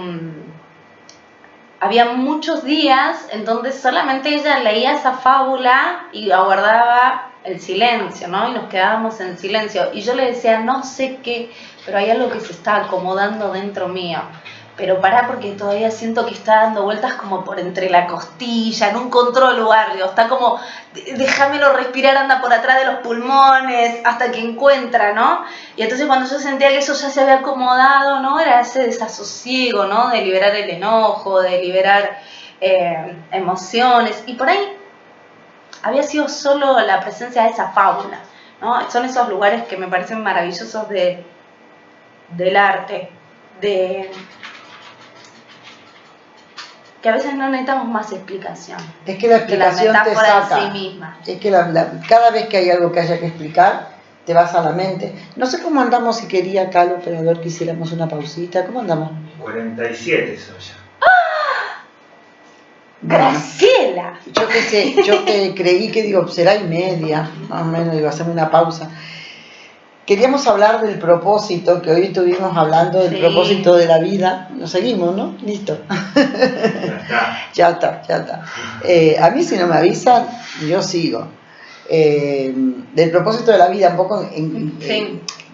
había muchos días en donde solamente ella leía esa fábula y aguardaba el silencio, ¿no? Y nos quedábamos en silencio. Y yo le decía, no sé qué, pero hay algo que se está acomodando dentro mío. Pero pará, porque todavía siento que está dando vueltas como por entre la costilla, no encontró lugar, digo, está como, déjamelo respirar, anda por atrás de los pulmones, hasta que encuentra, ¿no? Y entonces cuando yo sentía que eso ya se había acomodado, ¿no? Era ese desasosiego, ¿no? De liberar el enojo, de liberar emociones, y por ahí había sido solo la presencia de esa fábula, ¿no? Son esos lugares que me parecen maravillosos del arte, que a veces no necesitamos más explicación. Es que la explicación te saca. En sí misma. Es que cada vez que hay algo que haya que explicar, te vas a la mente. No sé cómo andamos, si quería acá el operador que hiciéramos una pausita. ¿Cómo andamos? 47 soy ya. Graciela. Yo qué sé, yo que creí que digo, será y media, más o menos, digo, hacerme una pausa. Queríamos hablar del propósito, que hoy estuvimos hablando del propósito de la vida. Nos seguimos, ¿no? Listo. Ya está. A mí, si no me avisan, yo sigo. Del propósito de la vida, un poco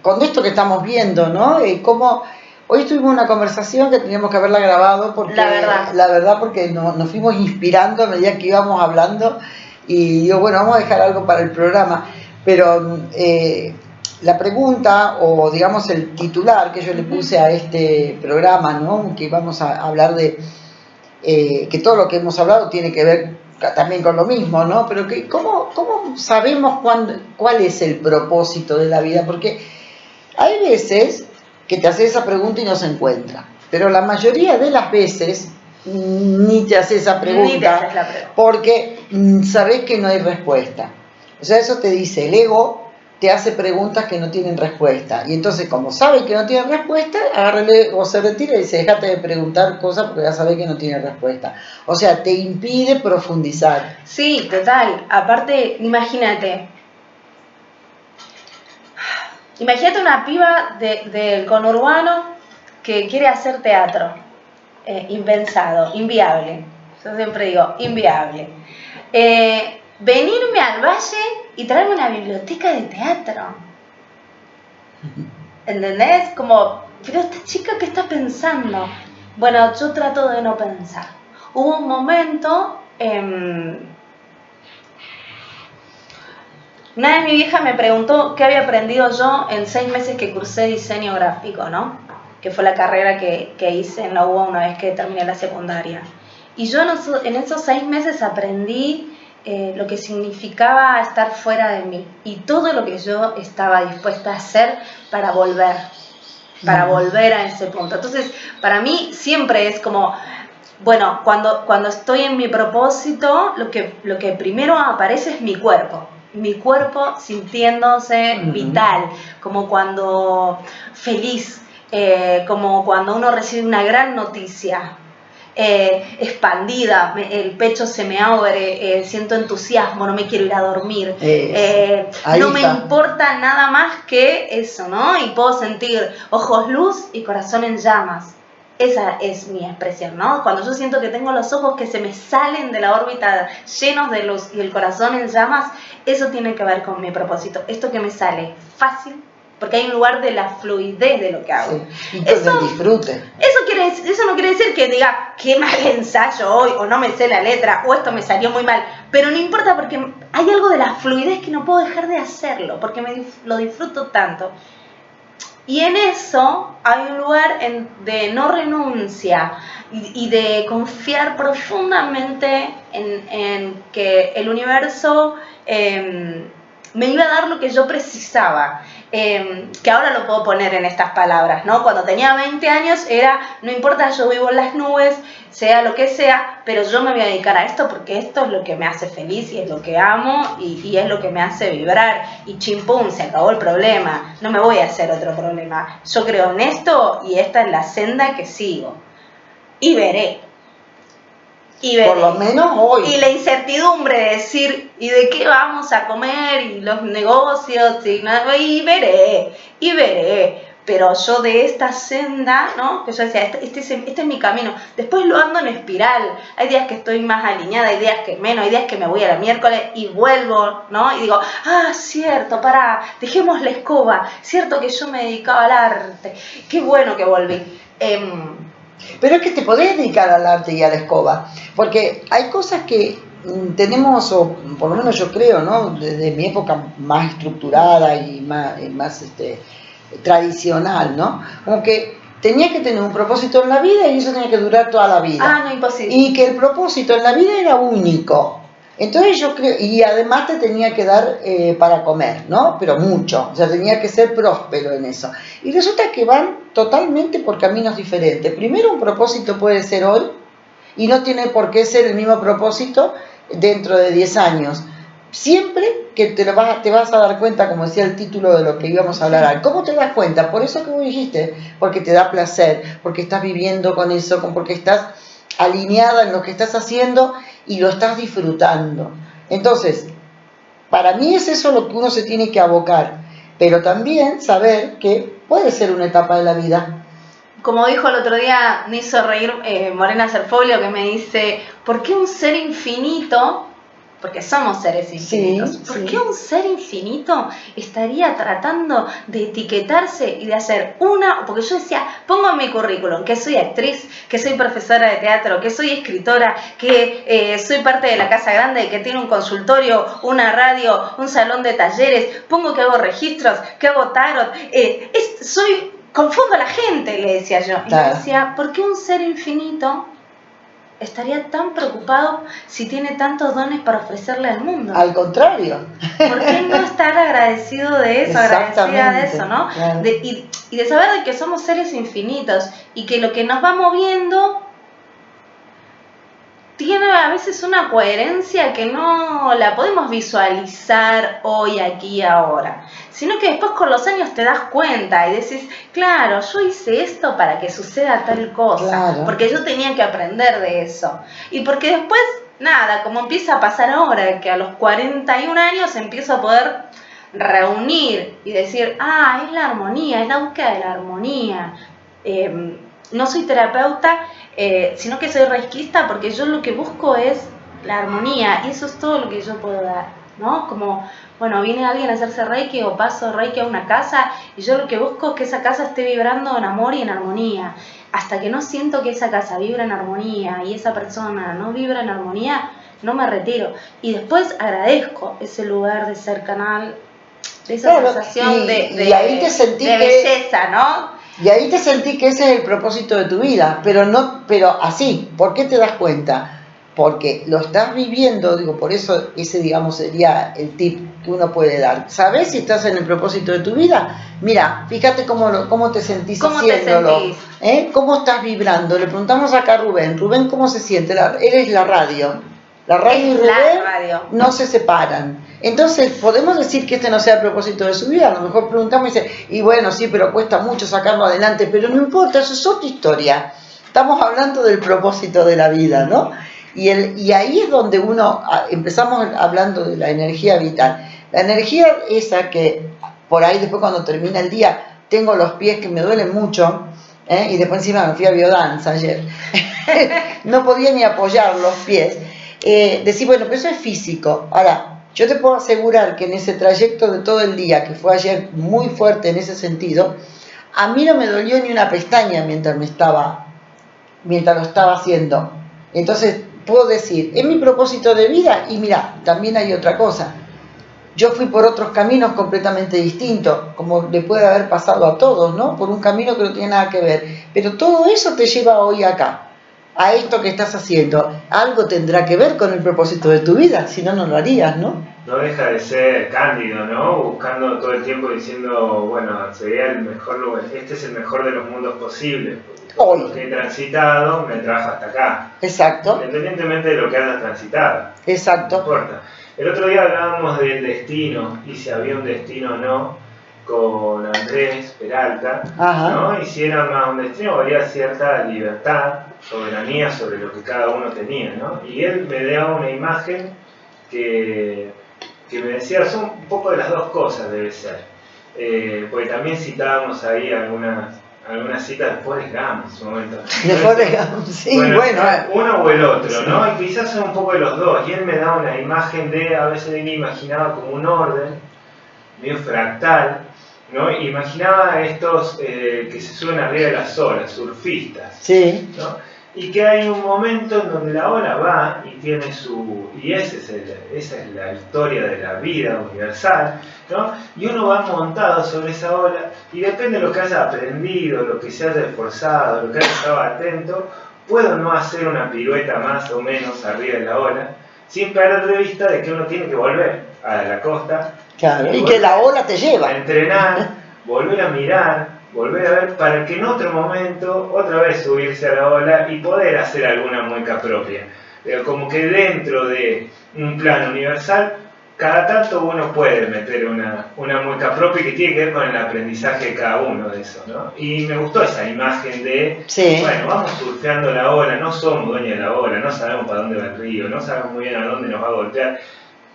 con esto que estamos viendo, ¿no? Como hoy tuvimos una conversación que teníamos que haberla grabado, porque la verdad porque nos fuimos inspirando a medida que íbamos hablando, y digo, bueno, vamos a dejar algo para el programa, pero la pregunta, o digamos el titular que yo le puse a este programa, ¿no? Que vamos a hablar de que todo lo que hemos hablado tiene que ver también con lo mismo, ¿no? Pero que ¿cómo sabemos cuál es el propósito de la vida? Porque hay veces que te haces esa pregunta y no se encuentra, pero la mayoría de las veces ni te haces esa pregunta, porque sabes que no hay respuesta. O sea, eso te dice el ego, te hace preguntas que no tienen respuesta, y entonces, como sabe que no tiene respuesta, agárrale o se retira y dice, déjate de preguntar cosas porque ya sabes que no tiene respuesta. O sea, te impide profundizar. Sí, total. Aparte, imagínate una piba del conurbano que quiere hacer teatro, impensado, inviable. Yo siempre digo, inviable. Venirme al valle y traerme una biblioteca de teatro. ¿Entendés? Como, pero esta chica, ¿qué está pensando? Bueno, yo trato de no pensar. Hubo un momento, una vez mi vieja me preguntó qué había aprendido yo en 6 meses que cursé diseño gráfico, ¿no? Que fue la carrera que hice en la UBA una vez que terminé la secundaria. Y yo en esos 6 meses aprendí lo que significaba estar fuera de mí y todo lo que yo estaba dispuesta a hacer para volver a ese punto. Entonces, para mí siempre es como, bueno, cuando estoy en mi propósito, lo que primero aparece es mi cuerpo sintiéndose vital, como cuando feliz, como cuando uno recibe una gran noticia. Expandida, el pecho se me abre, siento entusiasmo, no me quiero ir a dormir, no me importa nada más que eso, ¿no? Y puedo sentir ojos luz y corazón en llamas. Esa es mi expresión, ¿no? Cuando yo siento que tengo los ojos que se me salen de la órbita llenos de luz y el corazón en llamas, eso tiene que ver con mi propósito. Esto que me sale fácil, porque hay un lugar de la fluidez de lo que hago. Sí, y del disfrute. Eso no quiere decir que diga, qué mal ensayo hoy, o no me sé la letra, o esto me salió muy mal. Pero no importa, porque hay algo de la fluidez que no puedo dejar de hacerlo, porque lo disfruto tanto. Y en eso hay un lugar de no renuncia y de confiar profundamente en que el universo me iba a dar lo que yo precisaba, que ahora lo puedo poner en estas palabras, ¿no? Cuando tenía 20 años era, no importa, yo vivo en las nubes, sea lo que sea, pero yo me voy a dedicar a esto porque esto es lo que me hace feliz y es lo que amo y es lo que me hace vibrar, y chimpum, se acabó el problema, no me voy a hacer otro problema, yo creo en esto y esta es la senda que sigo, y veré. Por lo menos hoy. Y la incertidumbre de decir, ¿y de qué vamos a comer? Y los negocios, y veré. Pero yo de esta senda, ¿no? Que yo decía, este es mi camino. Después lo ando en espiral. Hay días que estoy más alineada, hay días que menos, hay días que me voy a la miércoles y vuelvo, ¿no? Y digo, cierto, pará, dejemos la escoba. Cierto que yo me dedicaba al arte. Qué bueno que volví. Pero es que te podés dedicar al arte y a la escoba, porque hay cosas que tenemos, o por lo menos yo creo, ¿no? Desde mi época más estructurada y más tradicional, ¿no? Como que tenía que tener un propósito en la vida y eso tenía que durar toda la vida. No, imposible. Y que el propósito en la vida era único. Entonces yo creo, y además te tenía que dar para comer, ¿no? Pero mucho, o sea, tenía que ser próspero en eso. Y resulta que van totalmente por caminos diferentes. Primero, un propósito puede ser hoy y no tiene por qué ser el mismo propósito dentro de 10 años. Siempre que te vas a dar cuenta, como decía el título de lo que íbamos a hablar. ¿Cómo te das cuenta? Por eso que vos dijiste, porque te da placer, porque estás viviendo con eso, porque estás alineada en lo que estás haciendo y lo estás disfrutando. Entonces, para mí es eso lo que uno se tiene que abocar, pero también saber que puede ser una etapa de la vida. Como dijo el otro día, me hizo reír Morena Cerfolio, que me dice, ¿por qué un ser infinito, porque somos seres infinitos, ¿por qué un ser infinito estaría tratando de etiquetarse y de hacer porque yo decía, pongo en mi currículum que soy actriz, que soy profesora de teatro, que soy escritora, que soy parte de la Casa Grande, que tiene un consultorio, una radio, un salón de talleres, pongo que hago registros, que hago tarot, confundo a la gente, le decía yo. Y Claro. decía, ¿por qué un ser infinito estaría tan preocupado si tiene tantos dones para ofrecerle al mundo? Al contrario. ¿Por qué no estar agradecido de eso, agradecida de eso, ¿no? Claro. Y de saber de que somos seres infinitos y que lo que nos va moviendo tiene a veces una coherencia que no la podemos visualizar hoy, aquí y ahora, sino que después con los años te das cuenta y decís, claro, yo hice esto para que suceda tal cosa, Claro. porque yo tenía que aprender de eso, y porque después, nada, como empieza a pasar ahora, que a los 41 años empiezo a poder reunir y decir, es la armonía, es la búsqueda de la armonía. No soy terapeuta, sino que soy reikista, porque yo lo que busco es la armonía, y eso es todo lo que yo puedo dar, ¿no? Como, bueno, viene alguien a hacerse reiki o paso reiki a una casa, y yo lo que busco es que esa casa esté vibrando en amor y en armonía. Hasta que no siento que esa casa vibra en armonía y esa persona no vibra en armonía, no me retiro. Y después agradezco ese lugar de ser canal, de esa sensación y ahí te sentí de belleza, ¿no? Y ahí te sentí que ese es el propósito de tu vida, pero así, ¿por qué te das cuenta? Porque lo estás viviendo, digo, por eso ese, digamos, sería el tip que uno puede dar. ¿Sabés si estás en el propósito de tu vida? Mira, fíjate cómo te sentís haciéndolo. ¿Cómo estás vibrando? Le preguntamos acá a Rubén. Rubén, ¿cómo se siente? Él es la radio. La radio y Rubén no se separan. Entonces, ¿podemos decir que este no sea el propósito de su vida? A lo mejor preguntamos y dice, y bueno, sí, pero cuesta mucho sacarlo adelante, pero no importa, eso es otra historia. Estamos hablando del propósito de la vida, ¿no? Y ahí es donde empezamos hablando de la energía vital. La energía esa que por ahí después cuando termina el día tengo los pies que me duelen mucho, y después encima me fui a biodanza ayer, no podía ni apoyar los pies. Decir, bueno, pero eso es físico. Ahora, yo te puedo asegurar que en ese trayecto de todo el día, que fue ayer muy fuerte en ese sentido, a mí no me dolió ni una pestaña mientras lo estaba haciendo. Entonces, puedo decir, es mi propósito de vida. Y mira, también hay otra cosa. Yo fui por otros caminos completamente distintos, como le puede haber pasado a todos, ¿no? Por un camino que no tiene nada que ver. Pero todo eso te lleva hoy acá. a esto que estás haciendo, algo tendrá que ver con el propósito de tu vida, si no, no lo harías, ¿no? No deja de ser cándido, ¿no? Buscando todo el tiempo diciendo, bueno, sería el mejor lugar, este es el mejor de los mundos posibles, porque todo lo que he transitado me trajo hasta acá. Exacto. Independientemente de lo que hayas transitado. Exacto. No importa. El otro día hablábamos del destino, y si había un destino o no, con Andrés Peralta, ¿no? Y si era más un destino, había cierta libertad, soberanía sobre lo que cada uno tenía, ¿no? Y él me daba una imagen que me decía, son un poco de las dos cosas, debe ser. Porque también citábamos ahí algunas citas de Forrest Gump en su momento. De Forrest Gump, sí, bueno. Uno o el otro, sí. ¿no? Y quizás son un poco de los dos. Y él me da una imagen de, a veces él imaginaba como un orden, medio fractal, ¿no? Imaginaba estos que se suben arriba de las olas, surfistas, sí. ¿no? Y que hay un momento en donde la ola va y tiene su... Y esa es la historia de la vida universal, ¿no? Y uno va montado sobre esa ola y depende de lo que haya aprendido, lo que se haya esforzado, lo que haya estado atento, puedo no hacer una pirueta más o menos arriba de la ola, sin perder de vista de que uno tiene que volver a la costa. Claro, y que la ola te lleva. A entrenar, volver a mirar, volver a ver, para que en otro momento otra vez subirse a la ola y poder hacer alguna mueca propia. Pero como que dentro de un plano universal, cada tanto uno puede meter una mueca propia que tiene que ver con el aprendizaje de cada uno de eso, ¿no? Y me gustó esa imagen de, bueno, vamos surfeando la ola, no somos dueños de la ola, no sabemos para dónde va el río, no sabemos muy bien a dónde nos va a golpear,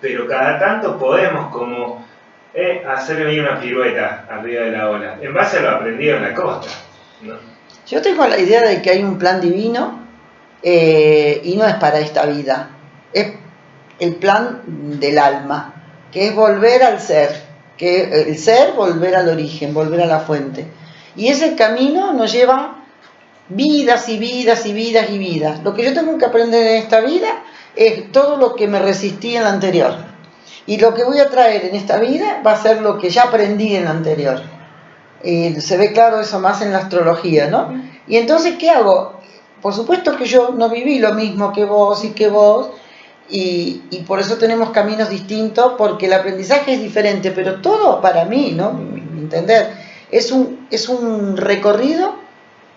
pero cada tanto podemos como hacer venir una pirueta arriba de la ola, en base a lo aprendido en la costa, ¿no? Yo tengo la idea de que hay un plan divino y no es para esta vida, es el plan del alma, que es volver al ser, que el ser, volver al origen, volver a la fuente. Y ese camino nos lleva vidas y vidas y vidas y vidas. Lo que yo tengo que aprender en esta vida es todo lo que me resistí en la anterior. Y lo que voy a traer en esta vida va a ser lo que ya aprendí en la anterior. Se ve claro eso más en la astrología, ¿no? Y entonces, ¿qué hago? Por supuesto que yo no viví lo mismo que vos y que vos, y por eso tenemos caminos distintos, porque el aprendizaje es diferente, pero todo para mí, ¿no? ¿Entender? Es un recorrido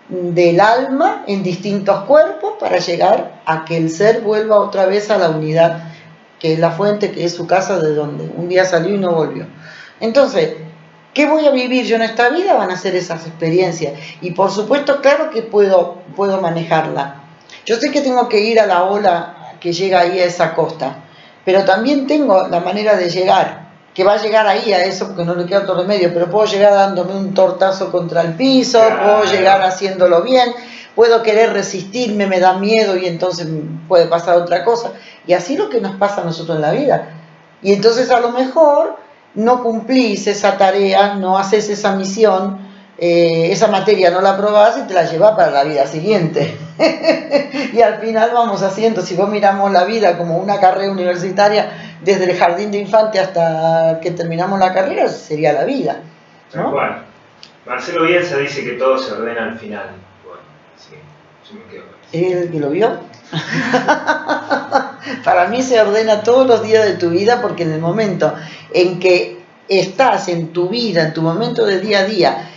del alma en distintos cuerpos para llegar a que el ser vuelva otra vez a la unidad, que es la fuente, que es su casa de donde un día salió y no volvió. Entonces, ¿qué voy a vivir yo en esta vida? Van a ser esas experiencias. Y por supuesto, claro que puedo manejarla. Yo sé que tengo que ir a la ola que llega ahí a esa costa, pero también tengo la manera de llegar, que va a llegar ahí a eso porque no le queda otro remedio, pero puedo llegar dándome un tortazo contra el piso, puedo llegar haciéndolo bien, puedo querer resistirme, me da miedo y entonces puede pasar otra cosa. Y así es lo que nos pasa a nosotros en la vida. Y entonces a lo mejor no cumplís esa tarea, no haces esa misión, esa materia no la aprobás y te la llevas para la vida siguiente. Y al final vamos haciendo, si vos miramos la vida como una carrera universitaria, desde el jardín de infante hasta que terminamos la carrera, sería la vida, ¿no? Tal cual. Marcelo Bielsa dice que todo se ordena al final. Bueno, sí, yo me quedo con eso. ¿El que lo vio? Para mí se ordena todos los días de tu vida, porque en el momento en que estás en tu vida, en tu momento de día a día,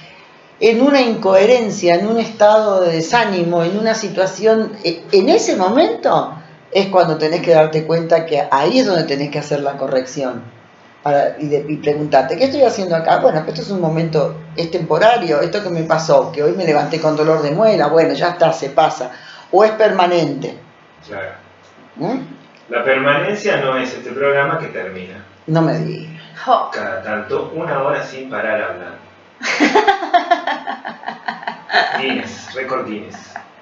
en una incoherencia, en un estado de desánimo, en una situación, en ese momento es cuando tenés que darte cuenta que ahí es donde tenés que hacer la corrección y preguntarte, ¿qué estoy haciendo acá? Bueno, esto es un momento, es temporario, esto que me pasó, que hoy me levanté con dolor de muela, bueno, ya está, se pasa, o es permanente. Claro. La permanencia no es este programa que termina. No me digas. Cada tanto, 1 hora sin parar hablando. Guinness, récord Guinness.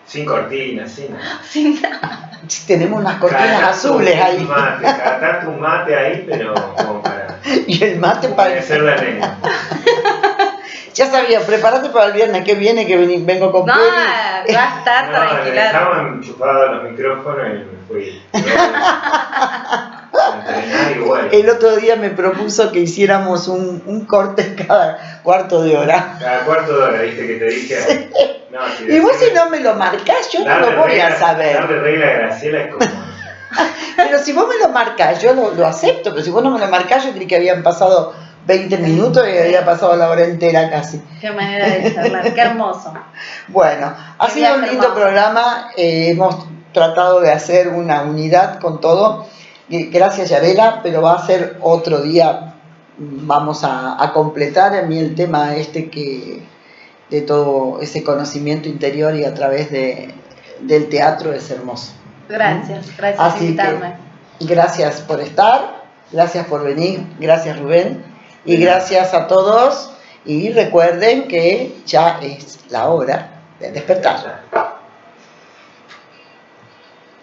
Sin cortinas, sin nada. Sin nada. Tenemos unas cortinas azules ahí. Cada tanto un mate ahí, pero como para... Y el mate para hacer la lengua. Ya sabía, prepárate para el viernes que viene, que vengo con No, Peli. va a estar tranquila. Estaban enchufados los micrófonos y me fui. Entrenar igual. El otro día me propuso que hiciéramos un corte cada cuarto de hora. Cada cuarto de hora, viste que te dije. No, Y vos si no me lo marcás, yo no lo voy a saber. Darle regla a Graciela es como... Pero si vos me lo marcás, yo lo acepto, pero si vos no me lo marcás, yo creí que habían pasado 20 minutos y había pasado la hora entera casi. Qué manera de charlar, qué hermoso. Bueno, ha sido un lindo programa, hemos tratado de hacer una unidad con todo. Gracias, Yarela, pero va a ser otro día, vamos a completar a mí el tema de todo ese conocimiento interior y a través del teatro es hermoso. Gracias por invitarme. Gracias por estar, gracias por venir, gracias Rubén y gracias a todos y recuerden que ya es la hora de despertar.